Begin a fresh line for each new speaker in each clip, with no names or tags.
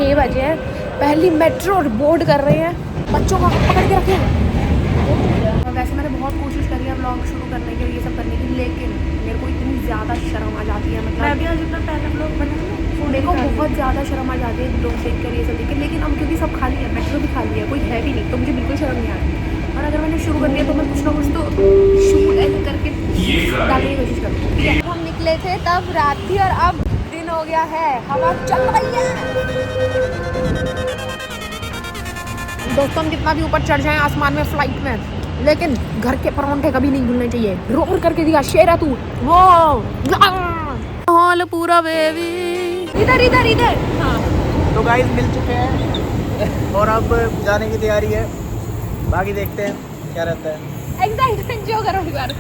6 बजे हैं, पहली मेट्रो बोर्ड कर रहे हैं, बच्चों को पकड़ के रखे। वैसे मैंने बहुत कोशिश करी है व्लॉग शुरू करने की और ये सब करने की, लेकिन मेरे को इतनी ज़्यादा शर्म आ जाती है। मतलब मैं भी आज अपना पहला व्लॉग बना, मेरे को बहुत ज़्यादा शर्म आ जाती है लोग देख कर ये सब देख के। लेकिन अब क्योंकि सब खाली है, मेट्रो भी खाली है, कोई है भी नहीं, तो मुझे बिल्कुल शर्म नहीं आ रही। और अगर मैंने शुरू कर दिया तो मैं कुछ ना कुछ तो शूट ऐसे करके डालने की कोशिश करूँगी। हम निकले थे तब रात थी और अब दिन हो गया है, हवा चल रही है। दोस्तों हम कितना भी ऊपर चढ़ जाएं आसमान में फ्लाइट में, लेकिन घर के परांठे कभी नहीं भूलने चाहिए। रोर करके दिया शेर है तू। वो हॉल पूरा बेबी, इधर इधर इधर। हाँ
तो गाइस मिल चुके हैं और अब जाने की तैयारी है, बाकी देखते हैं क्या रहता है।
एक्साइटमेंट जो करो यार।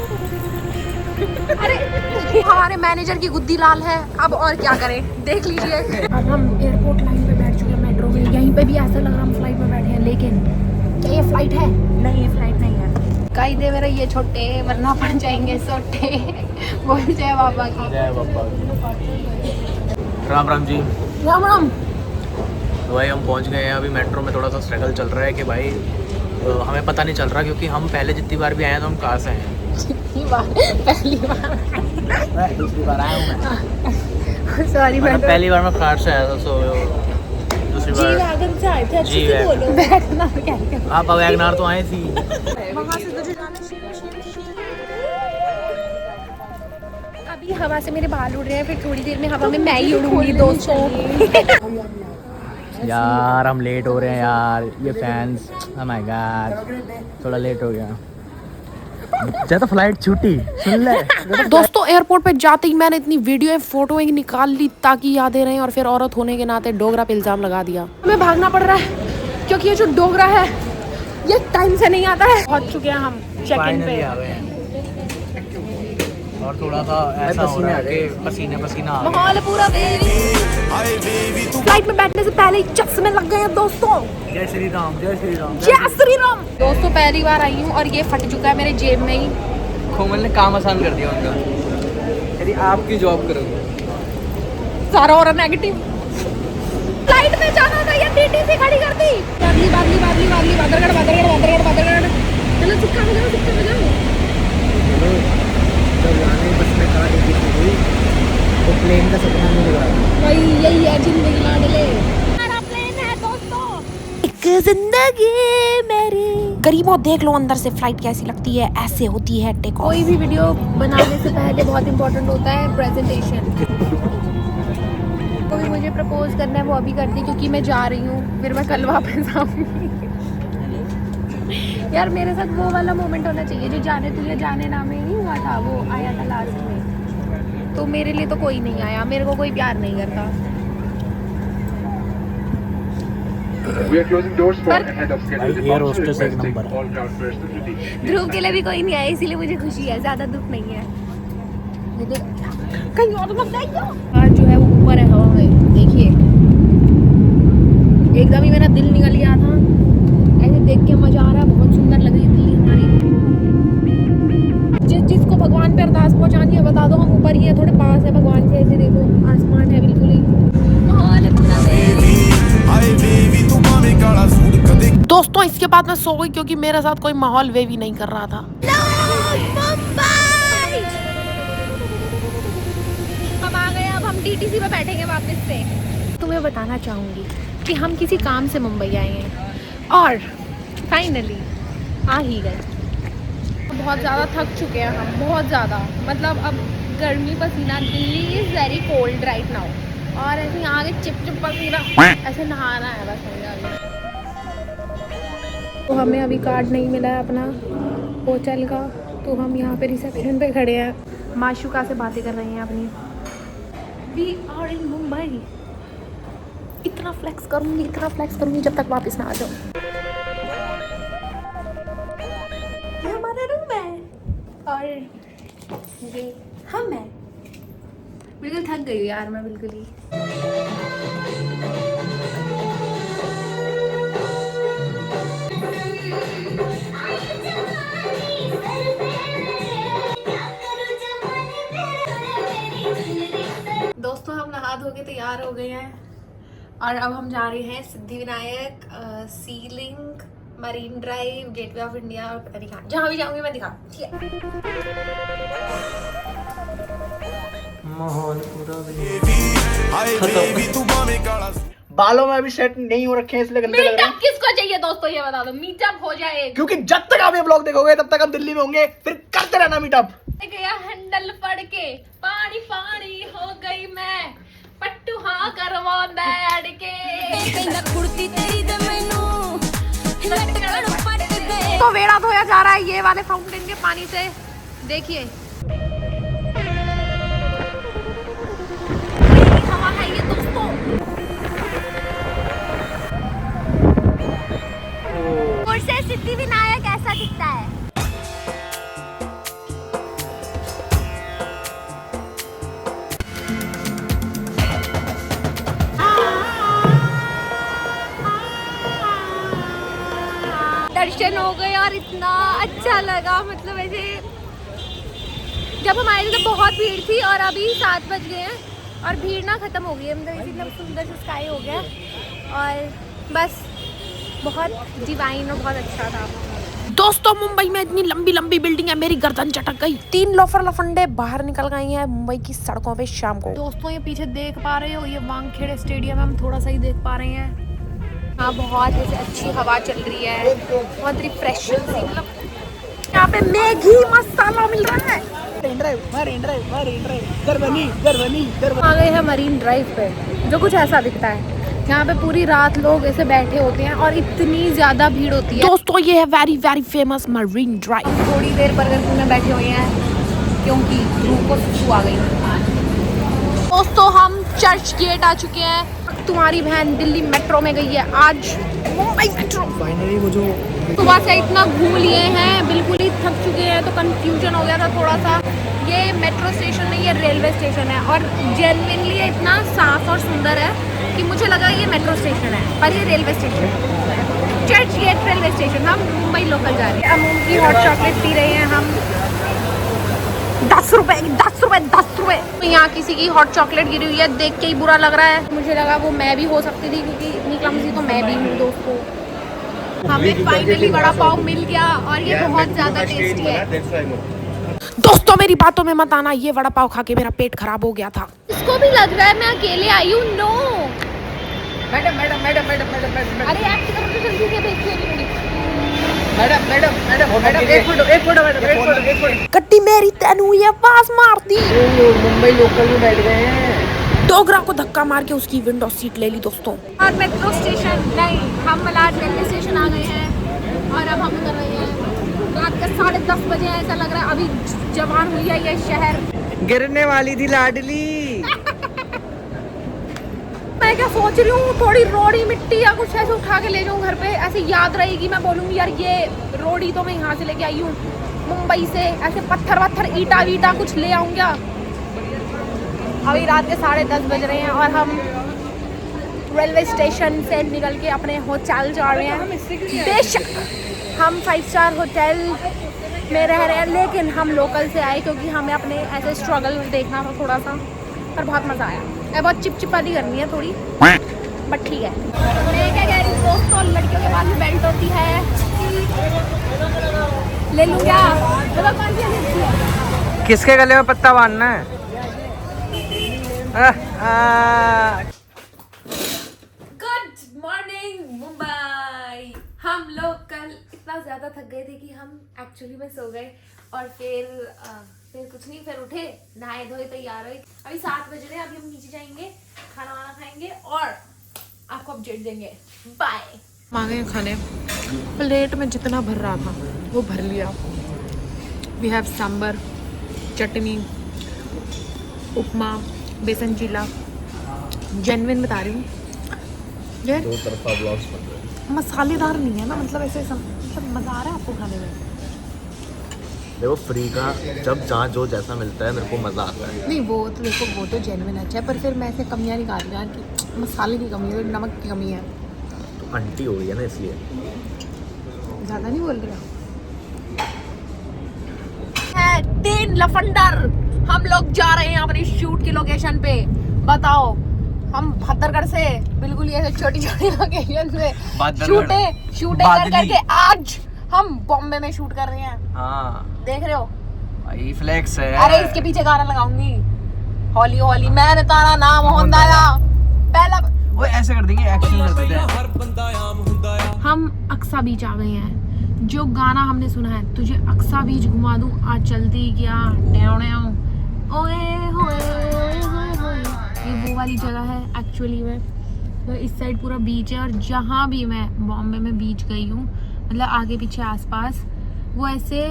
अरे हमारे मैनेजर की गुद्दी लाल है, अब और क्या करें देख लीजिए। अब हम एयरपोर्ट लाइन पे बैठ चुके हैं मेट्रो में, यहीं पे भी ऐसा लग रहा हम फ्लाइट में बैठे हैं, लेकिन क्या ये फ्लाइट है? नहीं ये फ्लाइट नहीं है। कई दे मेरे ये छोटे वरना पड़ जाएंगे सोटे। बोल जय बाबा की।
जय बाबा। राम राम जी।
राम राम।
तो भाई हम पहुंच गए हैं, अभी मेट्रो में थोड़ा सा स्ट्रगल चल रहा है कि भाई हमें पता नहीं चल रहा, क्योंकि हम पहले जितनी बार भी आए हैं तो हम कहाँ से हैं।
जितनी बार? पहली बार।
दूसरी बार आया हूँ मैं।
सॉरी
मैं पहली बार मैं कार से आया था, सो दूसरी बार
वैगन से आए थे। अच्छे से बोलो। वैगनर क्या है?
आप वैगनार तो आए थी।
अभी हवा से मेरे बाल उड़ रहे हैं, फिर थोड़ी देर में हवा में मैं ही उड़ूंगी दोस्तों।
यार हम लेट हो रहे हैं यार, ये फैंस, ओह माय गॉड थोड़ा लेट हो गया। ज्यादा फ्लाइट छूटी सुन ले।
दोस्तों एयरपोर्ट पे जाते ही मैंने इतनी वीडियो फोटो निकाल ली ताकि यादें रहें, और फिर औरत होने के नाते डोगरा पे इल्जाम लगा दिया। हमें भागना पड़ रहा है क्योंकि ये जो डोगरा है ये टाइम से नहीं आता है। पहुंच चुके हैं हम चेक इन पे।
आ गए हैं और थोड़ा सा ऐसा हो रहा है कि पसीने पसीना
माहौल पूरा फ्लाइट में बैठने से पहले ही चश्मे लग गए हैं दोस्तों।
जय श्री राम जय श्री राम
जय श्री राम। दोस्तों पहली बार आई हूँ और ये फट चुका है मेरे जेब में ही।
कोमल ने काम आसान कर दिया उनका, यदि आपकी जॉब करोगे
सारा और नेगेटिव। फ्लाइट में जाना था या टीटीसी खड़ी कर दी। बादली बादली बादली बादली बादरगढ़ बादरगढ़ बादरगढ़ बादरगढ़। चलो चुपका बजाओ चुपका बजाओ।
जब जाने बस में कहा हुई तो प्लेन का सपना नहीं लगा
भाई यही है जिंदगी लाडले। हमारा प्लेन है दोस्तों, एक जिंदगी मेरी। गरीबों देख लो अंदर से फ्लाइट कैसी लगती है, ऐसे होती है टेक ऑफ। कोई भी वीडियो बनाने से पहले बहुत इंपॉर्टेंट होता है प्रेजेंटेशन। तो भी मुझे प्रपोज करना है वो अभी कर दी क्योंकि मैं जा रही हूँ, फिर मैं कल वापस आऊँगी। यार मेरे साथ वो वाला मोमेंट होना चाहिए जो जाने तुझे जाने ना में नहीं हुआ था, वो आया था लास्ट में। तो मेरे लिए तो कोई नहीं आया, मेरे को कोई प्यार नहीं करता। ध्रुव के लिए भी कोई नहीं आया, इसीलिए मुझे खुशी है, ज्यादा दुख नहीं है। कहीं और मत जाइए। आज जो है वो ऊपर है हवा में, देखिए एकदम ही मेरा दिल निकल गया था। ऐसे देख के मजा आ रहा है, बहुत सुंदर लग रही है दिल्ली हमारी। जिसको भगवान पे अरदास पहुंचानी है बता दो, हम ऊपर ही है, थोड़े पास है भगवान से। ऐसे देखो आसमान है बिल्कुल ही। दोस्तों इसके बाद मैं सो गई क्योंकि मेरे साथ कोई माहौल वेवी नहीं कर रहा था। हम आ गए, अब हम टीटीसी पे बैठेंगे वापस से। तुम्हें बताना चाहूंगी कि हम किसी काम से मुंबई आए हैं और फाइनली आ ही गए। बहुत ज़्यादा थक चुके हैं हम, बहुत ज़्यादा। मतलब अब गर्मी पसीना, Delhi is very cold right now, और ऐसे यहाँ के चिप चिप पसीना, ऐसे नहाना है बस मुझे अभी। तो हमें अभी कार्ड नहीं मिला है अपना होटल का, तो हम यहाँ पे रिसेप्शन पे खड़े हैं, माशुका से बातें कर रहे हैं अपनी। We are in Mumbai. इतना फ्लेक्स करूँगी जब तक वापस ना आ जाओ। ये हमारा रूम है और ये हम हैं। बिल्कुल थक गई यार मैं, बिल्कुल ही। दोस्तों हम नहा धो के तैयार हो गए हैं और अब हम जा रहे हैं Siddhivinayak, ceiling, marine drive, gateway of India और पता नहीं कहाँ। जहाँ भी जाऊंगी मैं दिखा, ठीक है।
माहौल पूरा बालों में अभी सेट नहीं हो रखे हैं इसलिए गंदे लग रहे हैं।
किसको चाहिए दोस्तों ये बता दो, मीटअप हो जाए।
क्योंकि जब तक आप ये ब्लॉग देखोगे तब तक हम दिल्ली में होंगे, फिर करते रहना मीटअप।
गया हैंडल पड़ के पानी पानी हो गई मैं, पट्टू हाँ करवा बैठ के। तो वेड़ा धोया जा रहा है ये वाले फाउंटेन के पानी से, देखिए हवा है ये दोस्तों। और से सिद्धिविनायक ऐसा दिखता है। दर्शन हो गए और इतना अच्छा लगा, मतलब ऐसे जब हम आए थे तो बहुत भीड़ थी और अभी 7 बज गए हैं और भीड़ ना खत्म हो गई है, मतलब इतना सुंदर से स्काई हो गया और बस बहुत डिवाइन और बहुत अच्छा था। दोस्तों मुंबई में इतनी लंबी लंबी बिल्डिंग है, मेरी गर्दन चटक गई। 3 लोफर लफंडे बाहर निकल गए हैं मुंबई की सड़कों पे शाम को। दोस्तों ये पीछे देख पा रहे हो, ये वानखेड़े स्टेडियम है, हम थोड़ा सा ही देख पा रहे हैं। हाँ बहुत ऐसे अच्छी हवा चल रही है, बहुत रिफ्रेशिंग सी, मतलब यहाँ पे मैगी मसाला मिल रहा है। आ गए हैं मरीन ड्राइव पे, जो कुछ ऐसा दिखता है। यहाँ पे पूरी रात लोग ऐसे बैठे होते हैं और इतनी ज्यादा भीड़ होती है। दोस्तों ये है very very famous marine drive. थोड़ी देर बर्गर में बैठे हुए हैं क्योंकि धूप को सुसु आ गई। दोस्तों हम चर्च गेट आ चुके हैं। तुम्हारी बहन दिल्ली मेट्रो में गई है आज, मुंबई मेट्रो। फाइनली वो जो सुबह से इतना घूम लिए हैं, बिल्कुल ही थक चुके हैं, तो कंफ्यूजन हो गया था थोड़ा सा। ये मेट्रो स्टेशन नहीं, ये रेलवे स्टेशन है और जेन्युइनली इतना साफ और सुंदर है कि मुझे लगा ये मेट्रो स्टेशन है, पर ये रेलवे स्टेशन है। Churchgate railway station. हम मुंबई लोकल जा रहे हैं। अमूल की हॉट चॉकलेट पी रहे हैं हम। 10 रुपए 10 रुपए 10 रुपए। यहाँ किसी की हॉट चॉकलेट गिरी हुई है, देख के ही बुरा लग रहा है। मुझे लगा वो मैं भी हो सकती थी क्योंकि इतनी क्लमज़ी तो मैं भी हूँ दोस्तों। हमें फाइनली वड़ा पाव मिल गया और ये बहुत ज्यादा टेस्टी है। दोस्तों मेरी बातों में मत आना, ये वड़ा पाव खा के मेरा पेट खराब हो गया था। इसको भी लग रहा है मैं अकेले आई हूँ। No madam madam madam madam madam madam, अरे एक्ट करो तो जल्दी से, देखिए मैडम मैडम मैडम मैडम, एक फोटो मैडम, एक फोटो। गड्डी मेरी तेनू ये पास मार दी।
मुंबई लोकल में बैठ गए हैं।
डोगरा को धक्का मार के उसकी विंडो सीट ले ली दोस्तों। और मेट्रो स्टेशन नहीं, हम मलाड रेलवे स्टेशन आ गए हैं और अब हम उतर रहे हैं। रात के 10:30 बजे हैं, ऐसा लग रहा है अभी जवान हुई है ये शहर।
गिरने वाली थी लाडली।
मैं क्या सोच रही हूँ, थोड़ी रोड़ी मिट्टी या कुछ ऐसे उठा के ले जाऊँ घर पे, ऐसे याद रहेगी। मैं बोलूँगी यार ये रोड़ी तो मैं यहाँ से लेके आई हूँ मुंबई से, ऐसे पत्थर वत्थर ईटा वीटा कुछ ले आऊँ क्या। अभी रात के 10:30 बज रहे हैं और हम रेलवे स्टेशन से निकल के अपने होटल जा रहे हैं। बेशक हम 5 स्टार होटल में रह रहे हैं, लेकिन हम लोकल से आए क्योंकि हमें अपने ऐसे स्ट्रगल देखना था थोड़ा सा, पर बहुत मज़ा आया। बहुत चिपचिपानी करनी है थोड़ी, बट ठीक है। मैं क्या कह रही हूँ दोस्तों, लड़कियों के पास में बेल्ट होती है, ले लूँ क्या? मतलब कौन सी लेती है?
किसके गले में पत्ता बांधना है?
Good morning Mumbai. हम लोग कल इतना ज़्यादा थक गए थे कि हम एक्चुअली में सो गए और फिर कुछ नहीं, फिर उठे, नहाए धोए, तैयार हुए। अभी 7 बज रहे हैं, अभी हम नीचे जाएंगे, खाना वाना खाएंगे और आपको अपडेट देंगे। बाय। मांगे खाने, प्लेट में जितना भर रहा था वो भर लिया। वी हैव सांबर, चटनी, उपमा, बेसन चीला। जेन्युइन बता रही हूँ, ये
2 तरफा ब्लॉग्स बन रहे हैं।
मसालेदार नहीं है ना, मतलब ऐसे मतलब मज़ा आ रहा है आपको खाने में।
देखो फ्री का जब जहाँ जो जैसा मिलता है मेरे को मज़ा आता है।
नहीं वो तो देखो, वो तो जेन्युइन अच्छा है, पर फिर मैं ऐसे कमियाँ निकाल रही हूँ कि मसाले की कमी है, नमक की कमी है।
तो आंटी हो गई है ना, इसलिए
ज़्यादा नहीं बोल रही। 3 लफंडर हम लोग जा रहे हैं अपनी शूट की लोकेशन पे। बताओ हम भद्रगढ़ से बिल्कुल ये छोटी छोटी लोकेशन से
भद्रगढ़।
शूटिंग करके आज हम बॉम्बे में शूट कर रहे हैं।
हाँ
देख रहे हो
भाई फ्लेक्स है।
अरे इसके पीछे गाना लगाऊंगी, हौली हौली मैंने तारा नाम होंदाया पहला।
वो ऐसे कर देंगे, एक्शन कर देते हैं।
हम अक्सा बीच आ गए हैं। जो गाना हमने सुना है, तुझे अक्सा बीच घुमा दूं आज चलती क्या ओए होए होए, ये वो वाली जगह है एक्चुअली में। तो इस साइड पूरा बीच है और जहाँ भी मैं बॉम्बे में बीच गई हूँ, मतलब आगे पीछे आसपास, वो ऐसे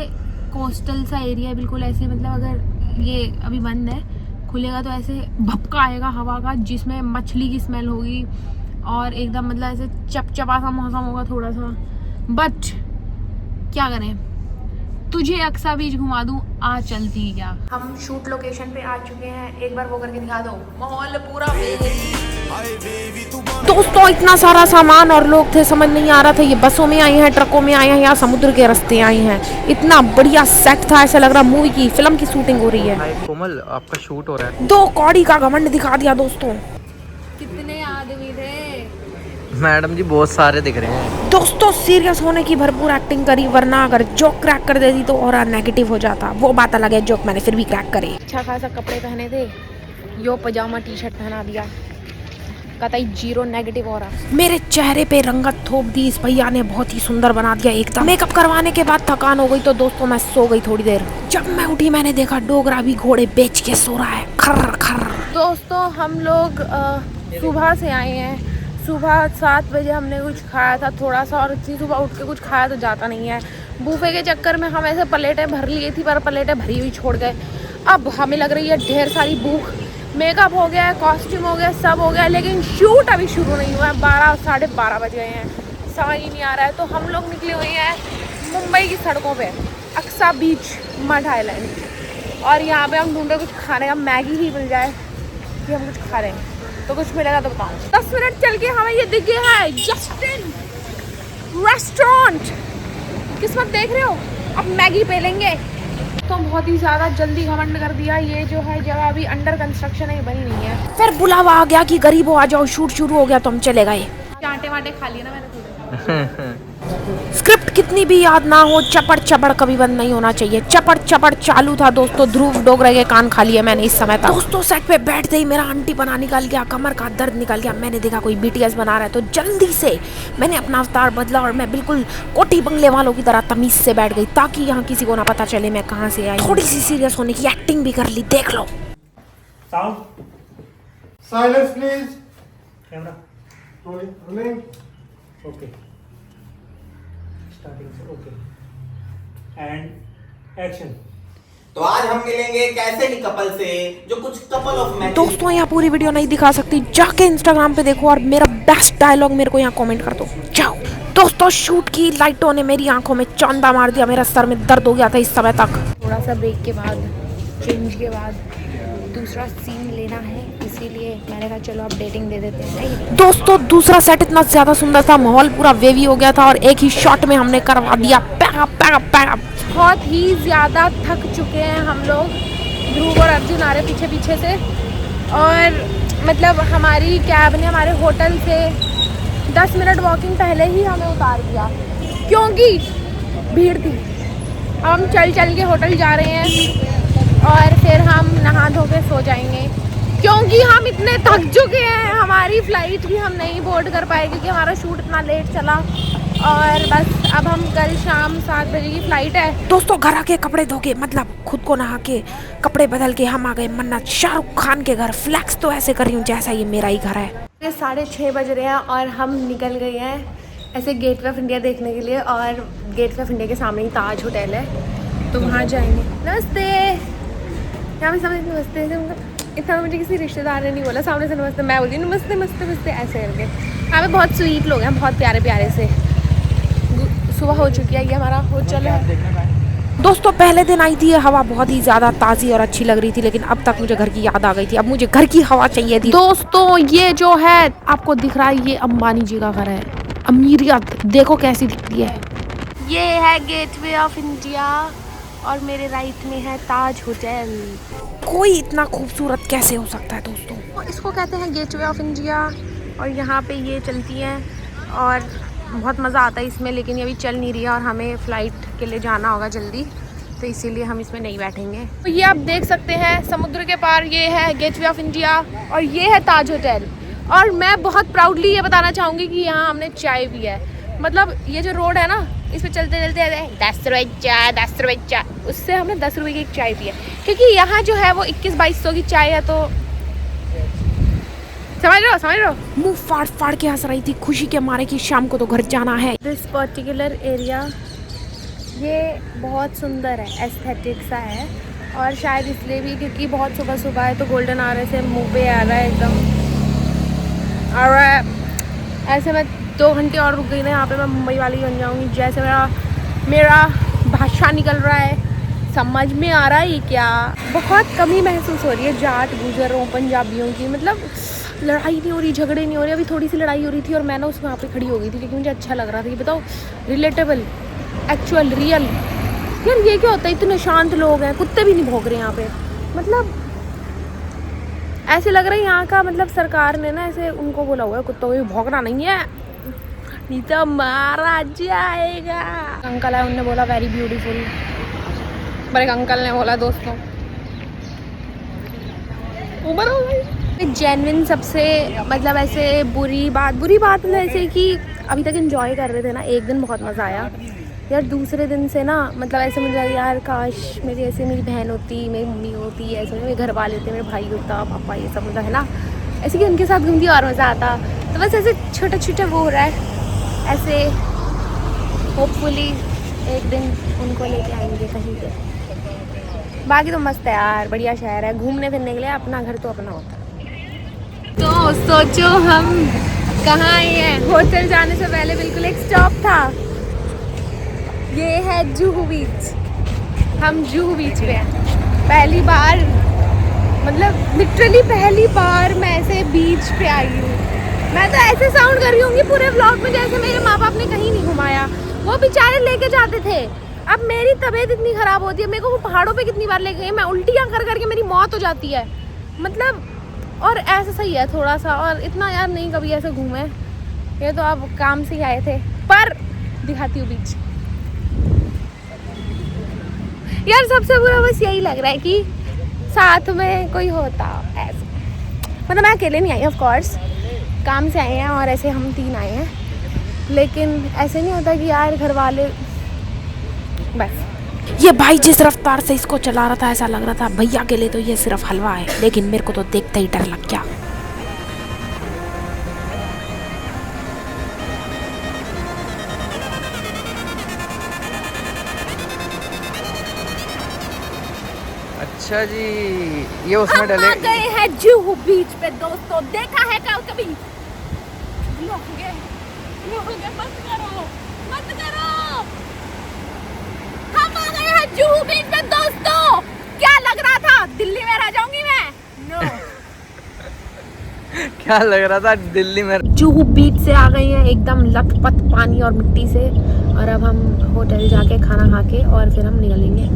कोस्टल सा एरिया है बिल्कुल ऐसे। मतलब अगर ये अभी बंद है, खुलेगा तो ऐसे भपका आएगा हवा का, जिसमें मछली की स्मेल होगी और एकदम मतलब ऐसे चपचपा सा मौसम होगा थोड़ा सा। बट क्या करें, तुझे अक्सा बीच घुमा दूं आ चलती क्या। हम शूट लोकेशन पे आ चुके हैं, एक बार वो करके दिखा दो। माहौल पूरा दोस्तों, इतना सारा सामान और लोग थे, समझ नहीं आ रहा था ये बसों में आए हैं, ट्रकों में आए हैं या समुद्र के रास्ते आए हैं। इतना बढ़िया सेट था, ऐसा लग रहा मूवी की फिल्म की शूटिंग हो रही है।
कोमल आपका शूट हो रहा है।
2 कौड़ी का घमंड दिखा दिया दोस्तों। कितने आदमी थे
मैडम जी, बहुत सारे दिख रहे हैं
दोस्तों। सीरियस होने की भरपूर एक्टिंग करी, वरना अगर जोक क्रैक कर देती तो और नेगेटिव हो जाता। वो बात अलग है, जोक मैंने फिर भी क्रैक करे। अच्छा खासा कपड़े पहने थे, यो पजामा टी शर्ट पहना दिया, कतई 0 नेगेटिव हो रहा। मेरे चेहरे पे रंगत थोप दी इस भैया ने, बहुत ही सुंदर बना दिया एकदम। मेकअप करवाने के बाद थकान हो गई तो दोस्तों मैं सो गई थोड़ी देर। जब मैं उठी मैंने देखा डोगरा भी घोड़े बेच के सो रहा है, खर्र खर्र। दोस्तों हम लोग सुबह से आए हैं। सुबह 7 बजे हमने कुछ खाया था थोड़ा सा, और इतनी सुबह उठ के कुछ खाया तो जाता नहीं है। बूफे के चक्कर में हम ऐसे प्लेटें भर लिए थी, पर प्लेटें भरी हुई छोड़ गए। अब हमें लग रही है ढेर सारी भूख। मेकअप हो गया है, कॉस्ट्यूम हो गया, सब हो गया, लेकिन शूट अभी शुरू नहीं हुआ है। 12 साढ़े 12 बज गए हैं, समझ ही नहीं आ रहा है। तो हम लोग निकले हुए हैं मुंबई की सड़कों पे, अक्सा बीच, मड आइलैंड। और यहाँ पे हम ढूंढे कुछ खाने का, मैगी ही मिल जाए कि हम कुछ खा रहे हैं, तो कुछ मिलेगा तो बताओ। 10 मिनट चल के हमें ये दिख गया है जस्टिन रेस्टोरेंट। किस्मत देख रहे हो, अब मैगी पे लेंगे। तो बहुत ही ज़्यादा जल्दी घमंड कर दिया। ये जो है जगह अभी अंडर कंस्ट्रक्शन है, बनी नहीं है। फिर बुलावा आ गया कि गरीबों आ जाओ, शूट शुरू हो गया तो हम चले गए। चाटे वाटे खा लिए ना मैंने खुद। स्क्रिप्ट कितनी भी याद ना हो, चपड़ चपड़ कभी बंद नहीं होना चाहिए। चपड़ चपड़ चालू था दोस्तों। ध्रुव डोगरे के कान खा लिए मैंने इस समय तक। दोस्तों सेट पे बैठते ही मेरा आंटी बना निकल गया, कमर का दर्द निकल गया। मैंने देखा कोई BTS बना रहा है तो जल्दी से मैंने अपना अवतार बदला और मैं बिल्कुल कोठी बंगले वालों की तरह तमीज से बैठ गई, ताकि यहाँ किसी को ना पता चले मैं कहाँ से आई। थोड़ी सी सीरियस होने की एक्टिंग भी कर ली, देख लो।
Silence please. Camera rolling. Okay, starting से ओके एंड एक्शन।
तो आज हम मिलेंगे एक ऐसे ही कपल से जो कुछ कपल ऑफ मैचेस।
दोस्तों यहाँ पूरी वीडियो नहीं दिखा सकती, जाके इंस्टाग्राम पे देखो और मेरा बेस्ट डायलॉग मेरे को यहाँ कमेंट कर दो, जाओ। दोस्तों शूट की लाइटों ने मेरी आंखों में चांदा मार दिया, मेरा सर में दर्द हो गया था इस समय तक। थोड़ा सा ब्रेक के बाद, चेंज के बाद दूसरा सीन लेना है, इसीलिए मैंने कहा चलो अब डेटिंग दे देते हैं। दोस्तों दूसरा सेट इतना ज्यादा सुंदर था, माहौल पूरा वेवी हो गया था और एक ही शॉट में हमने करवा दिया पैकअप पैकअप पैकअप। बहुत ही ज़्यादा थक चुके हैं हम लोग। ध्रुव और अर्जुन आ रहे पीछे पीछे से, और मतलब हमारी कैब ने हमारे होटल से 10 मिनट वॉकिंग पहले ही हमें उतार दिया, क्योंकि भीड़ थी। अब हम चल चल के होटल जा रहे हैं और फिर हम नहा धो के सो जाएंगे, क्योंकि हम इतने थक चुके हैं। हमारी फ़्लाइट भी हम नहीं बोर्ड कर पाए क्योंकि हमारा शूट इतना लेट चला। और बस अब हम कल शाम 7 बजे की फ़्लाइट है। दोस्तों घर आके कपड़े धो के, मतलब खुद को नहा के कपड़े बदल के हम आ गए मन्नत शाहरुख खान के घर। फ्लैक्स तो ऐसे कर रही हूँ जैसा ये मेरा ही घर है। 6:30 बज रहे हैं और हम निकल गए हैं ऐसे गेटवे ऑफ इंडिया देखने के लिए, और गेटवे ऑफ इंडिया के सामने ही ताज होटल है, तो वहाँ जाएंगे। नमस्ते। यहाँ पे सामने नमस्ते से इतना मुझे किसी रिश्तेदार ने नहीं बोला, सामने से नमस्ते, मैं बोली नमस्ते नमस्ते नमस्ते ऐसे करके। यहाँ पे बहुत स्वीट लोग हैं, बहुत प्यारे प्यारे से। सुबह हो चुकी है, ये हमारा होटल है। दोस्तों पहले दिन आई थी ये हवा बहुत ही ज़्यादा ताज़ी और अच्छी लग रही थी, लेकिन अब तक मुझे घर की याद आ गई थी। अब मुझे घर की हवा चाहिए थी। दोस्तों ये जो है आपको दिख रहा है, ये अंबानी जी का घर है। अमीरियत देखो कैसी दिखती है। ये है गेटवे ऑफ इंडिया, और मेरे राइट में है ताज होटल। कोई इतना खूबसूरत कैसे हो सकता है दोस्तों। इसको कहते हैं गेटवे ऑफ इंडिया और यहाँ पे ये चलती हैं और बहुत मज़ा आता है इसमें, लेकिन ये अभी चल नहीं रही है और हमें फ़्लाइट के लिए जाना होगा जल्दी, तो इसीलिए हम इसमें नहीं बैठेंगे। तो ये आप देख सकते हैं समुद्र के पार ये है गेटवे ऑफ इंडिया और ये है ताज होटल। और मैं बहुत प्राउडली ये बताना चाहूँगी कि यहाँ हमने चाय भी है। मतलब ये जो रोड है ना, इस पर चलते चलते 10 रुपये चाय 10 रुपये चाय, उससे हमने 10 रुपये की एक चाय पी है, क्योंकि यहाँ जो है वो 21-2200 की चाय है। तो समझ रहे हो। मुंह फाड़ फाड़ के हंस रही थी खुशी के मारे कि शाम को तो घर जाना है। दिस पर्टिकुलर एरिया ये बहुत सुंदर है, एस्थेटिक सा है, और शायद इसलिए भी क्योंकि बहुत सुबह सुबह है तो गोल्डन आवर से मुंह पे आ रहा है एकदम। और ऐसे मैं 2 घंटे और रुक गई ना यहाँ पे, मैं मुंबई वाली बन जाऊँगी। जैसे मेरा भाषा निकल रहा है, समझ में आ रहा है क्या। बहुत कमी महसूस हो रही है जाट गुजरों पंजाबियों की। मतलब लड़ाई नहीं हो रही, झगड़े नहीं हो रहे। अभी थोड़ी सी लड़ाई हो रही थी और मैं ना उस वहाँ पे खड़ी हो गई थी क्योंकि मुझे अच्छा लग रहा था कि बताओ रिलेटेबल, एक्चुअल, रियल। यार ये क्या होता है, इतने शांत लोग हैं, कुत्ते भी नहीं भौंक रहे यहाँ पे। मतलब ऐसे लग रहा है यहाँ का मतलब सरकार ने ना ऐसे उनको बोला हुआ है कुत्तों को भी भौंकना नहीं है, नहीं तो मारा जाएगा। अंकल है, उनने बोला वेरी ब्यूटीफुल। बड़े अंकल ने बोला दोस्तों उबर हो गई। जेन्युइन सबसे मतलब ऐसे बुरी बात मतलब ऐसे कि अभी तक एंजॉय कर रहे थे ना, एक दिन बहुत मज़ा आया यार। दूसरे दिन से ना मतलब ऐसे मुझे लगा यार काश मेरी बहन होती, मेरी मम्मी होती, ऐसे मेरे घर वाले थे, मेरे भाई होता, पापा, ये सब मतलब है ना, ऐसे कि उनके साथ घूमती और मज़ा आता। तो बस ऐसे छोटा छोटा वो हो रहा है ऐसे। होपफुली एक दिन उनको लेके आएंगे कहीं पे। बाकी तो मस्त है यार, बढ़िया शहर है घूमने फिरने के लिए, अपना घर तो अपना होता है। तो सोचो हम कहाँ आए हैं। होटल जाने से पहले बिल्कुल एक स्टॉप था, ये है जुहू बीच। हम जुहू बीच पे हैं। पहली बार मतलब लिटरली पहली बार मैं ऐसे बीच पे आई हूँ। मैं तो ऐसे साउंड कर रही हूँगी पूरे व्लॉग में जैसे मेरे माँ बाप ने कहीं नहीं घुमाया, वो बेचारे लेके जाते थे। अब मेरी तबीयत इतनी ख़राब होती है, मेरे को वो पहाड़ों पे कितनी बार ले गए, मैं उल्टियाँ कर करके मेरी मौत हो जाती है। मतलब और ऐसा सही है थोड़ा सा, और इतना यार नहीं कभी ऐसे घूमे। ये तो अब काम से ही आए थे, पर दिखाती हूँ बीच। यार सबसे बुरा बस यही लग रहा है कि साथ में कोई होता ऐसे। मतलब मैं अकेले नहीं आई, ऑफ कोर्स काम से आए हैं और ऐसे हम 3 आए हैं, लेकिन ऐसे नहीं होता कि यार घर वाले। बस ये भाई जिस रफ्तार से इसको चला रहा था ऐसा लग रहा था भैया के लिए तो ये सिर्फ हलवा है, लेकिन मेरे को तो देखते ही डर लग गया।
अच्छा जी, ये उसमें डले।
हम गए हैं जुहू बीच पे दोस्तों, देखा है कभी? मत करो। हम आ गए हैं जुहू बीच पे दोस्तों। क्या लग रहा था दिल्ली में रह जाऊंगी मैं? नो।
क्या लग रहा था दिल्ली में।
जुहू बीच से आ गए हैं एकदम लथपथ पानी और मिट्टी से, और अब हम होटल जाके खाना खा के और फिर हम निकलेंगे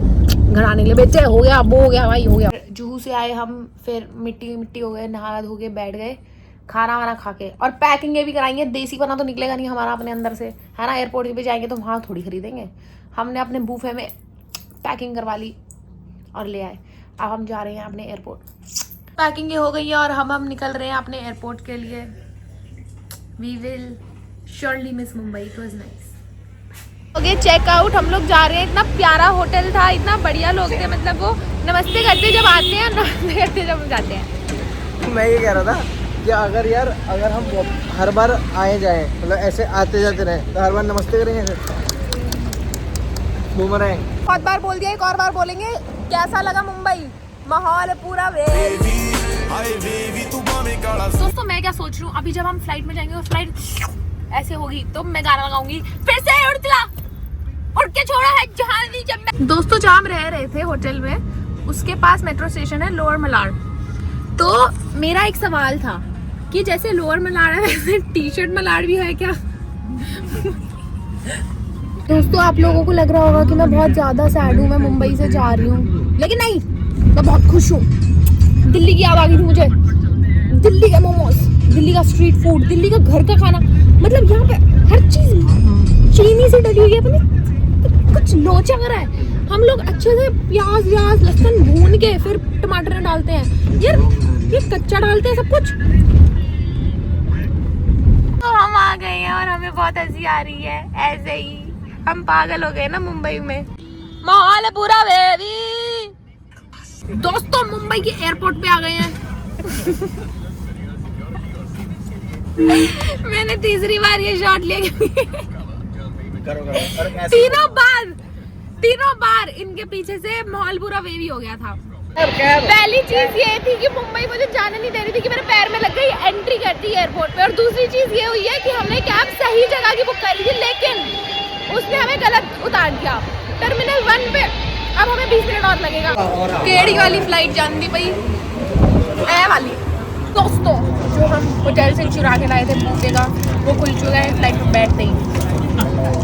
घर आने के लिए। बेचे हो गया, वो हो गया भाई, हो गया। जुहू से आए हम, फिर मिट्टी हो गए, नहा धो के बैठ गए खाना वाना खा के, और पैकिंग भी कराएंगे। देसी बना तो निकलेगा नहीं हमारा अपने अंदर से, है ना। एयरपोर्ट पे जाएंगे तो वहाँ थोड़ी खरीदेंगे। हमने अपने बूफे में पैकिंग करवा ली और ले आए। अब हम जा रहे हैं अपने एयरपोर्ट। पैकिंग हो गई है और हम निकल रहे हैं अपने एयरपोर्ट के लिए। We will surely miss Mumbai, it was nice. Okay, checkout हम लोग जा रहे हैं। इतना प्यारा होटल था, इतना बढ़िया लोग थे। मतलब वो नमस्ते करते जब आते हैं, नमस्ते करते जब हम जाते हैं।
मैं ये कह रहा था कि अगर हम हर बार आए जाए, मतलब ऐसे आते जाते रहे, तो हर बार नमस्ते करेंगे फिर बूमरैंग।
बहुत बार बोल दिया, एक और बार बोलेंगे। कैसा लगा मुंबई? माहौल पूरा दोस्तों मैं क्या सोच रही हूँ, अभी जब हम फ्लाइट में जाएंगे और फ्लाइट ऐसे होगी तो मैं गाना लगाऊंगी फिर से, उड़ के छोड़ा है जहाँ नहीं। जब मैं दोस्तों जहाँ हम रह रहे थे होटल में, उसके पास मेट्रो स्टेशन है लोअर मलाड। तो मेरा एक सवाल था कि जैसे लोअर मलाड है वैसे टी शर्ट मलाड भी है क्या? दोस्तों आप लोगों को लग रहा होगा कि मैं बहुत ज़्यादा सैड हूँ, मैं मुंबई से जा रही हूँ, लेकिन नहीं, मैं बहुत खुश हूँ। दिल्ली की याद आ गई थी मुझे, दिल्ली के मोमोज, दिल्ली का स्ट्रीट फूड, दिल्ली का घर का खाना, मतलब यहाँ पे हर चीज़ चीनी से डली हुई है, अपनी कुछ लोचा कर रहा है। हम लोग अच्छे से प्याज लहसुन भून के फिर टमाटर डालते हैं, यार ये कच्चा डालते हैं सब कुछ। तो हम आ गए हैं और हमें बहुत हंसी आ रही है, ऐसे ही हम पागल हो गए ना मुंबई में। माहौल है पूरा बेबी। दोस्तों मुंबई के एयरपोर्ट पे आ गए हैं। मैंने तीसरी बार ये शॉट लिया तीनों बार इनके पीछे से माहौल पूरा वेवी हो गया था। पहली चीज ये थी कि मुंबई मुझे जाने नहीं दे रही थी कि मेरे पैर में लग गई एंट्री करती है एयरपोर्ट पे, और दूसरी चीज ये हुई है कि हमने कैब सही जगह की बुक करी थी, लेकिन उसने हमें गलत उतार दिया टर्मिनल 1 पे। अब हमें 20 मिनट और लगेगा। केड़ी वाली फ्लाइट जानती भाई, ए वाली। दोस्तों जो हम होटल से चुरा के लाए थे पूछे का, वो खुल चुका है फ्लाइट में बैठते ही।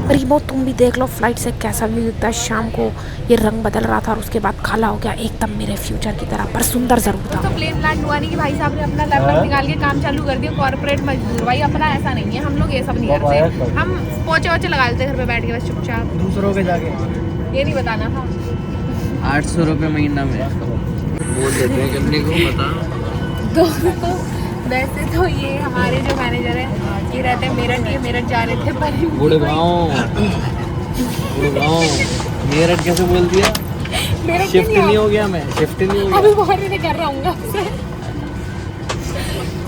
रीबो तुम भी देख लो फ्लाइट से कैसा व्यू दिखता है शाम को, ये रंग बदल रहा था और उसके बाद काला हो गया एकदम मेरे फ्यूचर की तरह, पर सुंदर जरूर था। तो प्लेन लैंड हुआ नहीं कि भाई साहब ने अपना लैपटॉप निकाल के काम चालू कर दिया, कॉर्पोरेट मजदूर भाई अपना ऐसा नहीं है, हम लोग ये सब नहीं करते, हम पोचे लगा लेते घर पे बैठ के बस चुपचाप।
दूसरों के जाके
ये नहीं बताना था।
800 रुपये महीना में बोल देते हैं कितने को बता।
तो वैसे तो ये हमारे जो मैनेजर है ये रहते हैं मेरठ, ये मेरठ जा रहे थे पर
गुड़गांव मेरठ कैसे बोल दिया? शिफ्ट नहीं हो गया, मैं शिफ्ट नहीं हो गया,
अभी बाहर नहीं कर रहा हूँ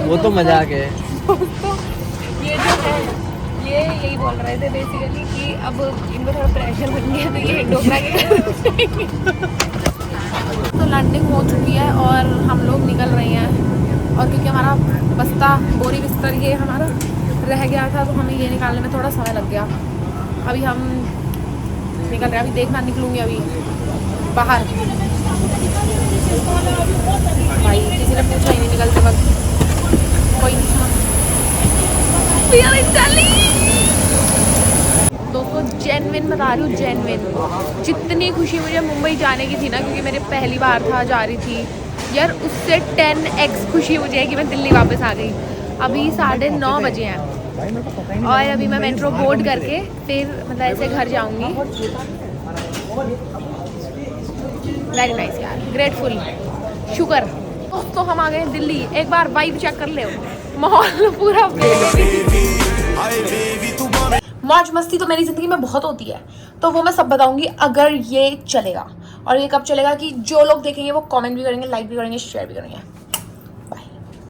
वो तो मजाक है।
तो ये जो है ये यही बोल रहे थे बेसिकली कि अब इनको थोड़ा प्रेशर बन गया तो ये डोकरा के तो लैंडिंग हो चुकी है और हम लोग निकल रहे हैं, और क्योंकि हमारा बस्ता बोरी बिस्तर ये हमारा रह गया था तो हमें ये निकालने में थोड़ा समय लग गया। अभी हम निकल रहे हैं, अभी देखना निकलूँगी अभी बाहर। भाई किसी ने पूछा ही नहीं निकलते वक्त, कोई नहीं। दोस्तों जेन्युइन बता रही हूँ, जेन्युइन जितनी खुशी मुझे मुंबई जाने की थी ना, क्योंकि मेरे पहली बार था जा रही थी यार, उससे 10x खुशी मुझे है कि मैं दिल्ली वापस आ गई। अभी 9:30 बजे हैं और अभी मैं मेट्रो बोर्ड करके फिर मतलब ऐसे घर जाऊंगी। वेरी नाइस यार, ग्रेटफुल, शुक्र। दोस्तों हम आ गए दिल्ली, एक बार वाइब चेक कर ले, माहौल पूरा मौज मस्ती तो मेरी ज़िंदगी में बहुत होती है, तो वो मैं सब बताऊंगी अगर ये चलेगा। और ये कब चलेगा कि जो लोग देखेंगे वो कमेंट भी करेंगे, लाइक भी करेंगे, शेयर भी करेंगे।